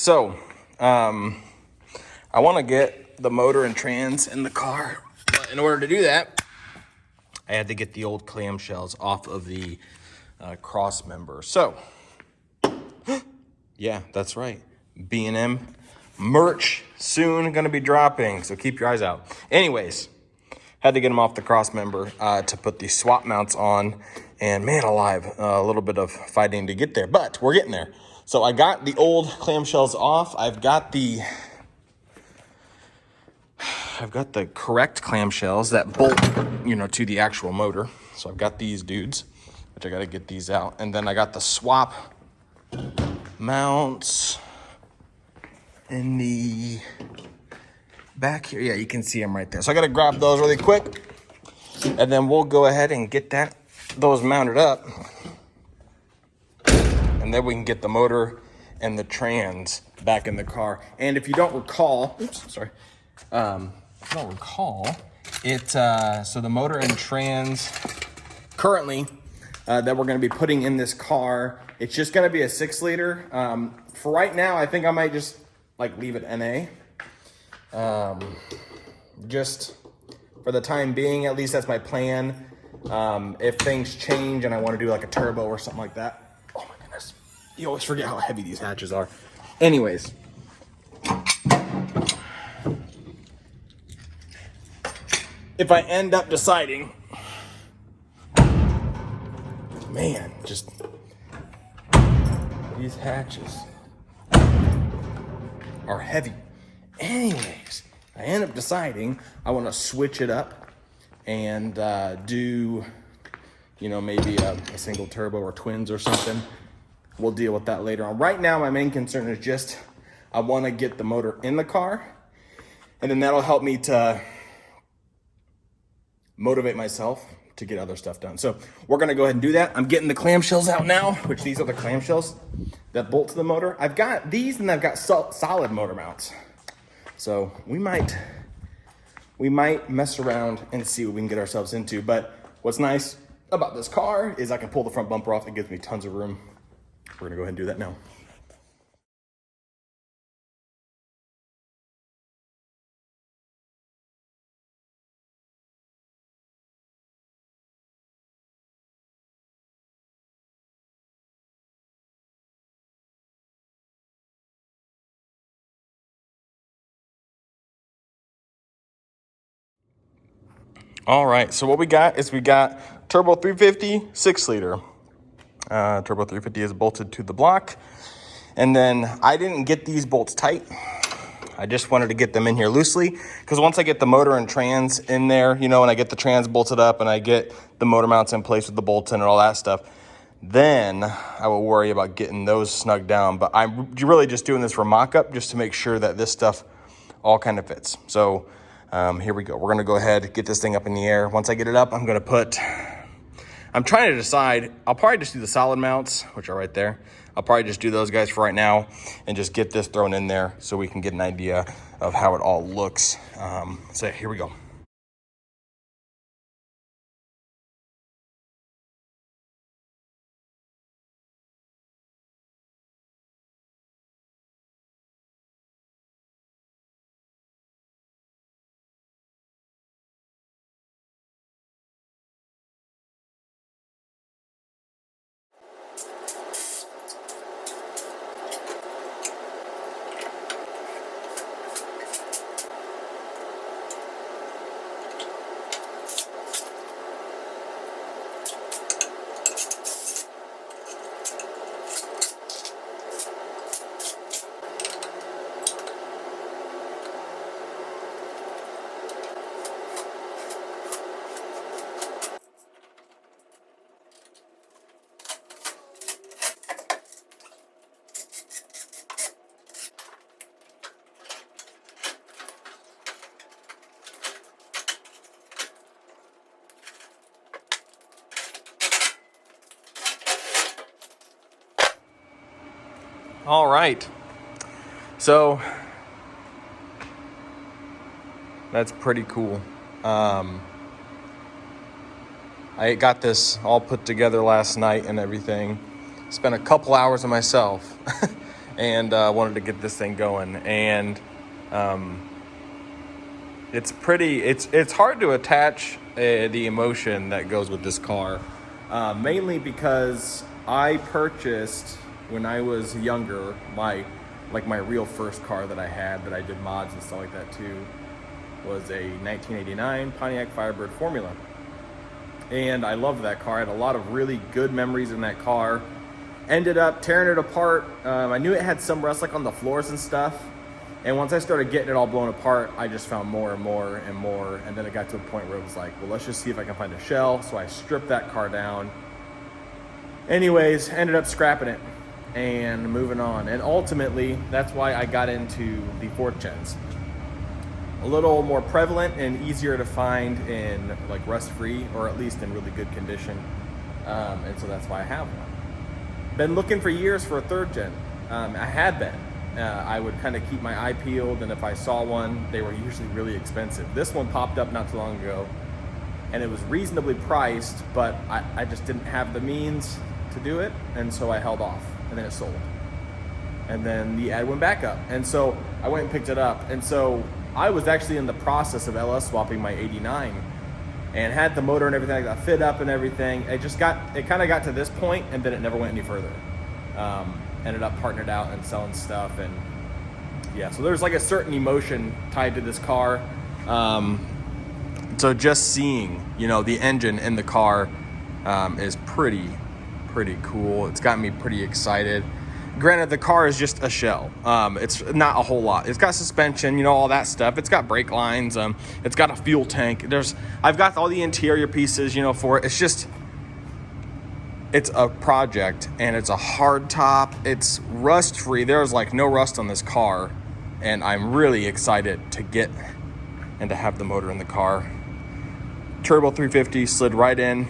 so I want to get the motor and trans in the car. But in order to do that, I had to get the old clamshells off of the cross member. So, yeah, that's right. B&M merch soon going to be dropping, so keep your eyes out. Anyways, had to get them off the cross member to put the swap mounts on. And man alive, a little bit of fighting to get there, but we're getting there. So I got the old clamshells off. I've got the correct clamshells that bolt, to the actual motor. So I've got these dudes, which I got to get these out. And then I got the swap mounts in the back here. Yeah, you can see them right there. So I got to grab those really quick. And then we'll go ahead and get those mounted up. And then we can get the motor and the trans back in the car. And if you don't recall, so the motor and trans currently that we're going to be putting in this car, it's just going to be a 6-liter. For right now, I think I might just leave it NA. Just for the time being, at least that's my plan. If things change and I want to do a turbo or something like that. Oh my goodness. You always forget how heavy these hatches are. Anyways. If I end up deciding, man, just these hatches are heavy. Anyways, I end up deciding I want to switch it up and do, maybe a single turbo or twins or something. We'll deal with that later on. Right now, my main concern is just I want to get the motor in the car, and then that'll help me to motivate myself to get other stuff done. So we're gonna go ahead and do that. I'm getting the clamshells out now, which these are the clamshells that bolt to the motor. I've got these and I've got solid motor mounts. So we might mess around and see what we can get ourselves into. But what's nice about this car is I can pull the front bumper off. It gives me tons of room. We're gonna go ahead and do that now. All right, so what we got is Turbo 350 6-liter. Turbo 350 is bolted to the block. And then I didn't get these bolts tight. I just wanted to get them in here loosely because once I get the motor and trans in there, and I get the trans bolted up and I get the motor mounts in place with the bolts and all that stuff, then I will worry about getting those snugged down. But I'm really just doing this for mock-up just to make sure that this stuff all kind of fits. So here we go. We're gonna go ahead, get this thing up in the air. Once I get it up, I'm trying to decide, I'll probably just do the solid mounts, which are right there. I'll probably just do those guys for right now and just get this thrown in there so we can get an idea of how it all looks. So here we go. All right, so that's pretty cool. I got this all put together last night and everything. Spent a couple hours on myself and wanted to get this thing going. And it's hard to attach the emotion that goes with this car, mainly because I purchased, when I was younger, my real first car that I did mods and stuff like that too, was a 1989 Pontiac Firebird Formula. And I loved that car. I had a lot of really good memories in that car. Ended up tearing it apart. I knew it had some rust on the floors and stuff. And once I started getting it all blown apart, I just found more and more and more. And then it got to a point where it was like, well, let's just see if I can find a shell. So I stripped that car down. Anyways, ended up scrapping it and moving on. And ultimately, that's why I got into the 4th gens. A little more prevalent and easier to find in rust-free, or at least in really good condition. And so that's why I have one. Been looking for years for a 3rd gen. I had been. I would kind of keep my eye peeled, and if I saw one, they were usually really expensive. This one popped up not too long ago, and it was reasonably priced, but I just didn't have the means to do it, and so I held off, and then it sold. And then the ad went back up, and so I went and picked it up. And so I was actually in the process of LS swapping my 89 and had the motor and everything. I got fit up and everything. It kind of got to this point, and then it never went any further. Ended up partnered out and selling stuff, and yeah, so there's a certain emotion tied to this car. So just seeing, the engine in the car is pretty cool. It's got me pretty excited. Granted, the car is just a shell. It's not a whole lot. It's got suspension, all that stuff. It's got brake lines. It's got a fuel tank. I've got all the interior pieces, for it. It's a project, and it's a hard top. It's rust-free. There's no rust on this car, and I'm really excited to get and to have the motor in the car. Turbo 350 slid right in.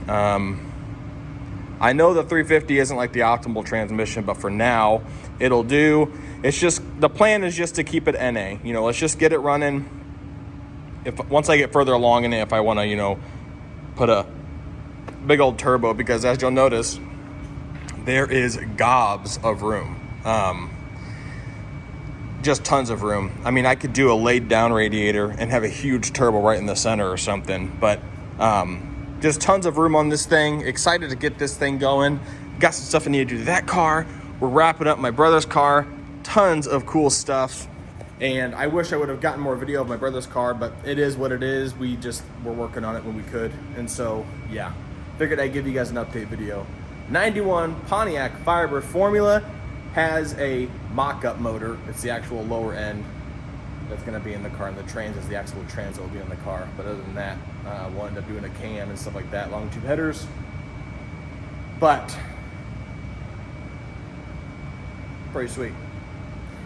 I know the 350 isn't the optimal transmission, but for now, it'll do. It's just, the plan is just to keep it NA. Let's just get it running. Once I get further along in it, if I want to, put a big old turbo, because as you'll notice, there is gobs of room. Just tons of room. I mean, I could do a laid down radiator and have a huge turbo right in the center or something, but just tons of room on this thing. Excited to get this thing going. Got some stuff I need to do to that car. We're wrapping up my brother's car. Tons of cool stuff. And I wish I would have gotten more video of my brother's car, but it is what it is. We just were working on it when we could. And so, yeah, figured I'd give you guys an update video. 91 Pontiac Firebird Formula has a mock-up motor. It's the actual lower end that's going to be in the car, and the trans is the actual trans that will be in the car. But other than that, we'll end up doing a can and stuff like that, long tube headers. But pretty sweet.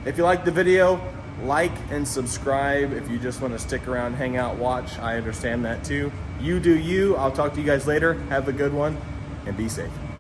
If you liked the video, like and subscribe. If you just want to stick around, hang out, watch, I understand that too. You do you. I'll talk to you guys later. Have a good one, and be safe.